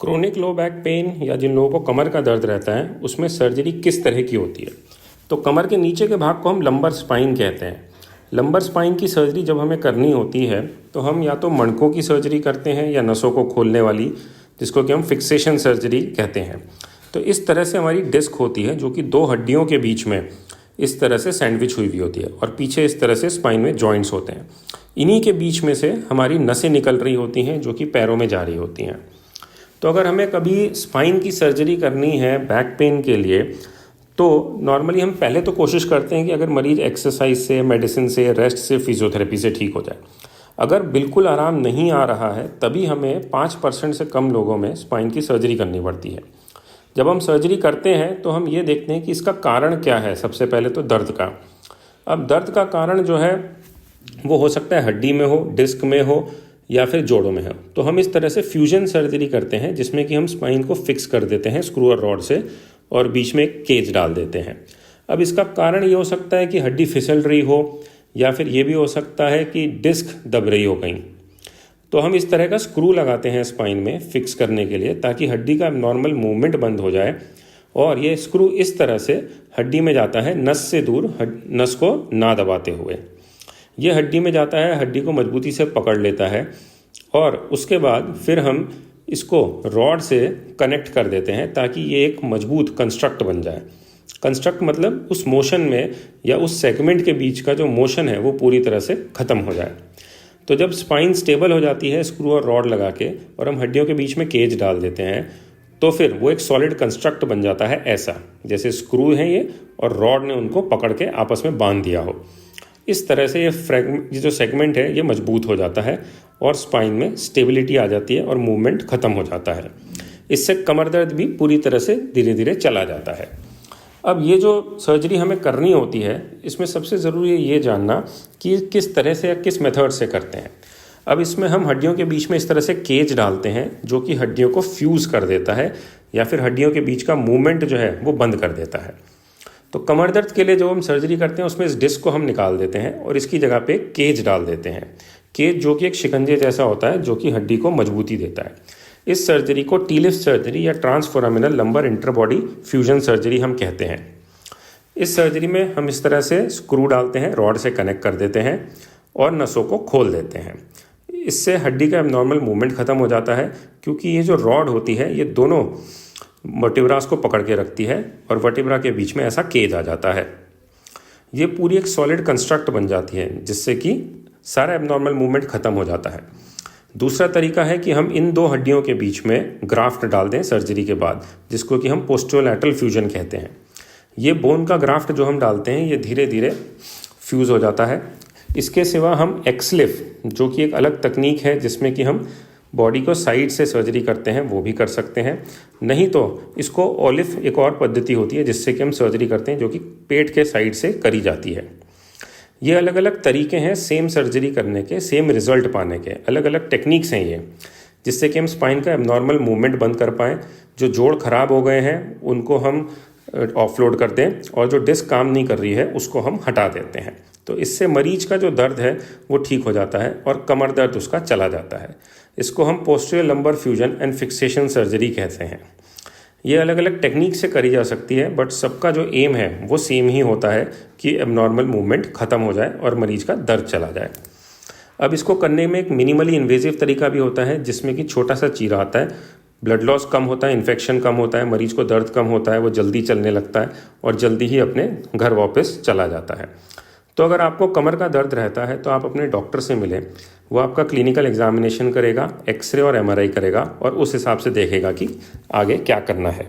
Chronic low back pain या जिन लोगों को कमर का दर्द रहता है उसमें सर्जरी किस तरह की होती है। तो कमर के नीचे के भाग को हम लंबर स्पाइन कहते हैं। लंबर स्पाइन की सर्जरी जब हमें करनी होती है तो हम या तो मणकों की सर्जरी करते हैं या नसों को खोलने वाली, जिसको कि हम फिक्सेशन सर्जरी कहते हैं। तो इस तरह से हमारी डिस्क होती है जो कि दो हड्डियों के बीच में इस तरह से सैंडविच हुई होती है और पीछे इस तरह से स्पाइन में जॉइंट्स होते हैं। इन्हीं के बीच में से हमारी नसें निकल रही होती हैं जो कि पैरों में जा रही होती हैं। तो अगर हमें कभी स्पाइन की सर्जरी करनी है बैक पेन के लिए तो नॉर्मली हम पहले तो कोशिश करते हैं कि अगर मरीज़ एक्सरसाइज से, मेडिसिन से, रेस्ट से, फिजियोथेरेपी से ठीक हो जाए। अगर बिल्कुल आराम नहीं आ रहा है तभी हमें 5% से कम लोगों में स्पाइन की सर्जरी करनी पड़ती है। जब हम सर्जरी करते हैं तो हम ये देखते हैं कि इसका कारण क्या है। सबसे पहले तो दर्द का। अब दर्द का कारण जो है वो हो सकता है हड्डी में हो, डिस्क में हो या फिर जोड़ों में हो। तो हम इस तरह से फ्यूजन सर्जरी करते हैं जिसमें कि हम स्पाइन को फिक्स कर देते हैं स्क्रू और रॉड से और बीच में एक केज डाल देते हैं। अब इसका कारण ये हो सकता है कि हड्डी फिसल रही हो या फिर ये भी हो सकता है कि डिस्क दब रही हो कहीं। तो हम इस तरह का स्क्रू लगाते हैं स्पाइन में फिक्स करने के लिए ताकि हड्डी का नॉर्मल मूवमेंट बंद हो जाए। और ये स्क्रू इस तरह से हड्डी में जाता है नस से दूर, नस को ना दबाते हुए। ये हड्डी में जाता है, हड्डी को मजबूती से पकड़ लेता है और उसके बाद फिर हम इसको रॉड से कनेक्ट कर देते हैं ताकि ये एक मजबूत कंस्ट्रक्ट बन जाए। कंस्ट्रक्ट मतलब उस मोशन में या उस सेगमेंट के बीच का जो मोशन है वो पूरी तरह से ख़त्म हो जाए। तो जब स्पाइन स्टेबल हो जाती है स्क्रू और रॉड लगा के और हम हड्डियों के बीच में केज डाल देते हैं तो फिर वो एक सॉलिड कंस्ट्रक्ट बन जाता है, ऐसा जैसे स्क्रू हैं ये और रॉड ने उनको पकड़ के आपस में बांध दिया हो। इस तरह से ये जो सेगमेंट है ये मजबूत हो जाता है और स्पाइन में स्टेबिलिटी आ जाती है और मूवमेंट ख़त्म हो जाता है। इससे कमर दर्द भी पूरी तरह से धीरे धीरे चला जाता है। अब ये जो सर्जरी हमें करनी होती है इसमें सबसे ज़रूरी है ये जानना कि किस तरह से या किस मेथड से करते हैं। अब इसमें हम हड्डियों के बीच में इस तरह से केज डालते हैं जो कि हड्डियों को फ्यूज़ कर देता है या फिर हड्डियों के बीच का मूवमेंट जो है वो बंद कर देता है। तो कमर दर्द के लिए जो हम सर्जरी करते हैं उसमें इस डिस्क को हम निकाल देते हैं और इसकी जगह पे केज डाल देते हैं। केज जो कि एक शिकंजे जैसा होता है जो कि हड्डी को मजबूती देता है। इस सर्जरी को टी-लिफ्ट सर्जरी या ट्रांसफोरामिनल लंबर इंटरबॉडी फ्यूजन सर्जरी हम कहते हैं। इस सर्जरी में हम इस तरह से स्क्रू डालते हैं, रॉड से कनेक्ट कर देते हैं और नसों को खोल देते हैं। इससे हड्डी का एबनॉर्मल मूवमेंट ख़त्म हो जाता है क्योंकि ये जो रॉड होती है ये दोनों वर्टिब्रास को पकड़ के रखती है और वर्टिब्रा के बीच में ऐसा केज आ जाता है। ये पूरी एक सॉलिड कंस्ट्रक्ट बन जाती है जिससे कि सारा एबनॉर्मल मूवमेंट ख़त्म हो जाता है। दूसरा तरीका है कि हम इन दो हड्डियों के बीच में ग्राफ्ट डाल दें सर्जरी के बाद, जिसको कि हम पोस्टियोलैटरल फ्यूजन कहते हैं। ये बोन का ग्राफ्ट जो हम डालते हैं ये धीरे धीरे फ्यूज़ हो जाता है। इसके सिवा हम एक्सलिफ जो कि एक अलग तकनीक है जिसमें कि हम बॉडी को साइड से सर्जरी करते हैं वो भी कर सकते हैं। नहीं तो इसको ओलिफ एक और पद्धति होती है जिससे कि हम सर्जरी करते हैं जो कि पेट के साइड से करी जाती है। ये अलग अलग तरीके हैं सेम सर्जरी करने के, सेम रिजल्ट पाने के। अलग अलग टेक्निक्स हैं ये जिससे कि हम स्पाइन का एबनॉर्मल मूवमेंट बंद कर पाएँ। जो जोड़ खराब हो गए हैं उनको हम ऑफलोड कर दें और जो डिस्क काम नहीं कर रही है उसको हम हटा देते हैं। तो इससे मरीज का जो दर्द है वो ठीक हो जाता है और कमर दर्द उसका चला जाता है। इसको हम posterior lumbar fusion and fixation surgery कहते हैं। ये अलग अलग टेक्निक से करी जा सकती है बट सबका जो एम है वो सेम ही होता है कि एबनॉर्मल मूवमेंट ख़त्म हो जाए और मरीज का दर्द चला जाए। अब इसको करने में एक मिनिमली इन्वेजिव तरीका भी होता है जिसमें कि छोटा सा चीरा आता है, ब्लड लॉस कम होता है, इन्फेक्शन कम होता है, मरीज को दर्द कम होता है, वो जल्दी चलने लगता है और जल्दी ही अपने घर वापस चला जाता है। तो अगर आपको कमर का दर्द रहता है तो आप अपने डॉक्टर से मिलें। वो आपका क्लिनिकल एग्जामिनेशन करेगा, एक्सरे और एमआरआई करेगा और उस हिसाब से देखेगा कि आगे क्या करना है।